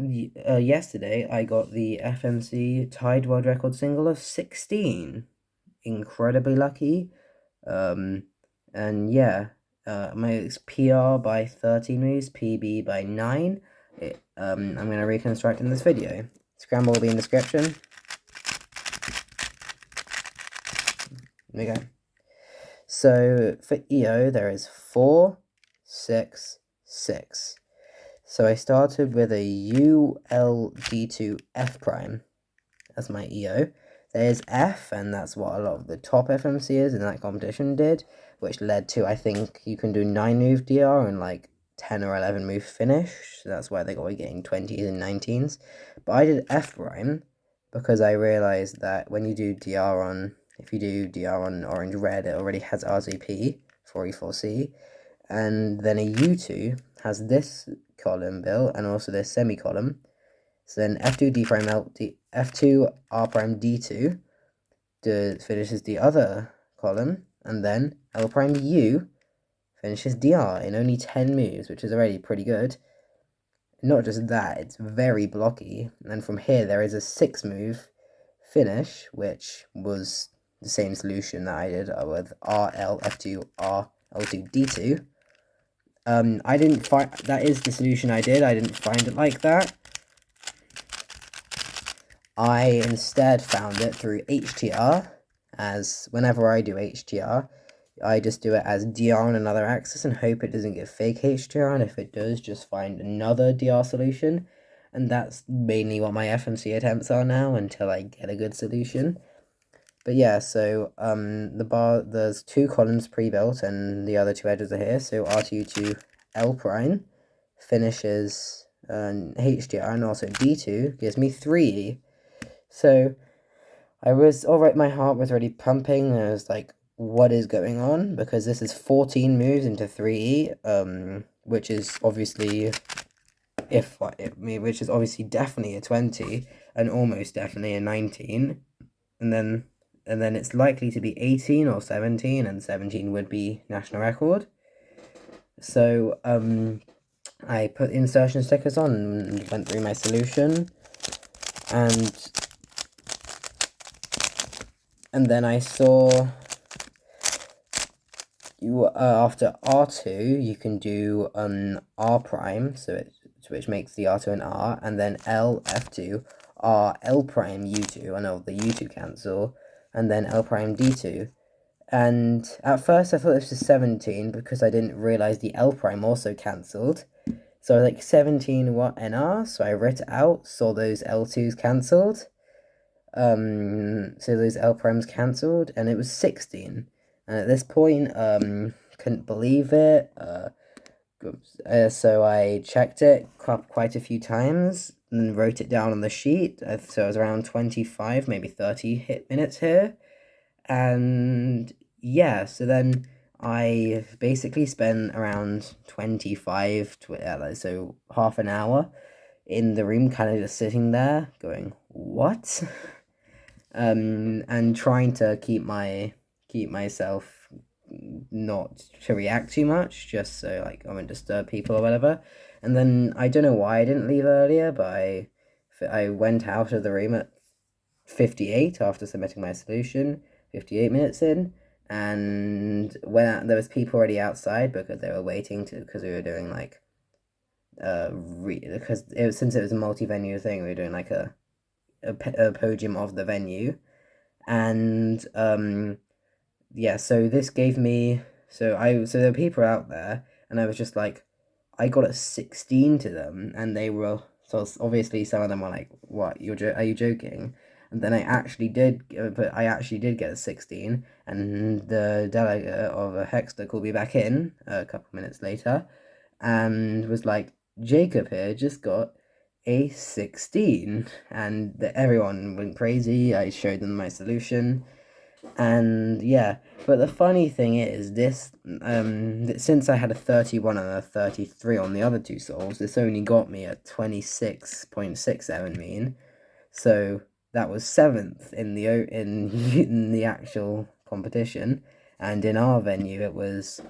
yesterday I got the FMC tied world record single of 16. Incredibly lucky. And yeah, my PR by 13 moves, PB by 9. I'm going to reconstruct in this video. Scramble will be in the description. There we go. So for EO, there is 4, 6, 6. So I started with a ULD2 F prime as my EO. There's F, and that's what a lot of the top FMCs in that competition did, which led to, I think, you can do 9 move DR and like 10 or 11 move finish. So that's why they got getting 20s and 19s. But I did F prime because I realized that when you do DR on, if you do DR on orange red, it already has RZP for E4C. And then a U2 has this column built and also this semicolon. So then F2 D prime L D F2 R prime D2 finishes the other column, and then L prime U finishes DR in only 10 moves, which is already pretty good. Not just that, it's very blocky. And from here there is a 6 move finish, which was the same solution that I did with RL F2 R L2 D2. I didn't find that is the solution I did. I didn't find it like that. I instead found it through HTR, as whenever I do HTR, I just do it as DR on another axis and hope it doesn't get fake HTR, and if it does, just find another DR solution. And that's mainly what my FMC attempts are now until I get a good solution. But yeah, so there's 2 columns pre-built and the other 2 edges are here. So R2 to L prime finishes HDR, and also D2 gives me 3. So I was alright, my heart was already pumping, and I was like, what is going on? Because this is 14 moves into 3E, which is obviously which is obviously definitely a 20 and almost definitely a 19. And then it's likely to be 18 or 17, and 17 would be national record. So I put insertion stickers on and went through my solution, and then I saw after R2 you can do R prime, which makes the R2 an R, and then L F2 R L prime U2, I know the U2 cancel, and then L prime D2. And at first I thought this was 17 because I didn't realize the L prime also cancelled. So I was like, 17 what NR? So I wrote it out, saw those L2s cancelled. So those L primes cancelled, and it was 16. And at this point, couldn't believe it. So I checked it quite a few times and wrote it down on the sheet. So it was around 25, maybe 30 hit minutes here. And yeah, so then I basically spent around 25, so half an hour in the room, kind of just sitting there going, what? And trying to keep myself not to react too much, just so like I won't disturb people or whatever. And then I don't know why I didn't leave earlier, but I went out of the room at 58 after submitting my solution, 58 minutes in, and when there was people already outside because they were waiting because we were doing like since it was a multi-venue thing, we were doing like a podium of the venue. And yeah, so this gave me, so there were people out there, and I was just like, I got a 16 to them, and they were, so obviously some of them were like, what, are you joking? And then I actually did get a 16, and the delegate of a Hexter called me back in a couple minutes later, and was like, Jacob here just got a 16, and everyone went crazy. I showed them my solution, and yeah. But the funny thing is, this since I had a 31 and a 33 on the other 2 solves, this only got me a 26.67 mean. So that was 7th in the actual competition, and in our venue it was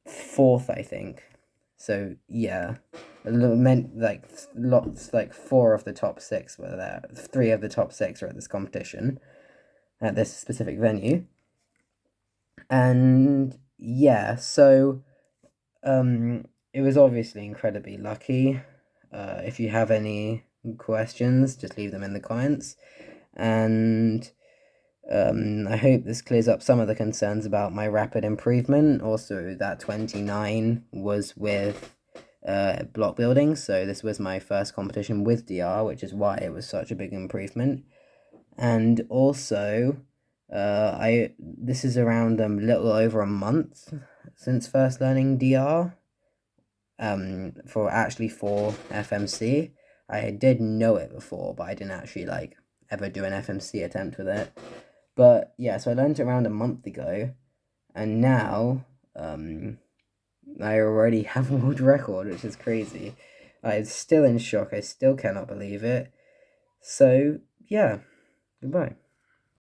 4th, I think. So yeah. meant like lots, like 4 of the top 6 were there. 3 of the top 6 were at this competition, at this specific venue. And yeah, so it was obviously incredibly lucky. If you have any questions, just leave them in the comments. And I hope this clears up some of the concerns about my rapid improvement. Also, that 29 was with block building, so this was my first competition with DR, which is why it was such a big improvement. And also, this is around a little over a month since first learning DR. For FMC. I did know it before, but I didn't actually like ever do an FMC attempt with it. But yeah, so I learned it around a month ago, and now I already have a world record, which is crazy. I'm still in shock. I still cannot believe it. So yeah, goodbye.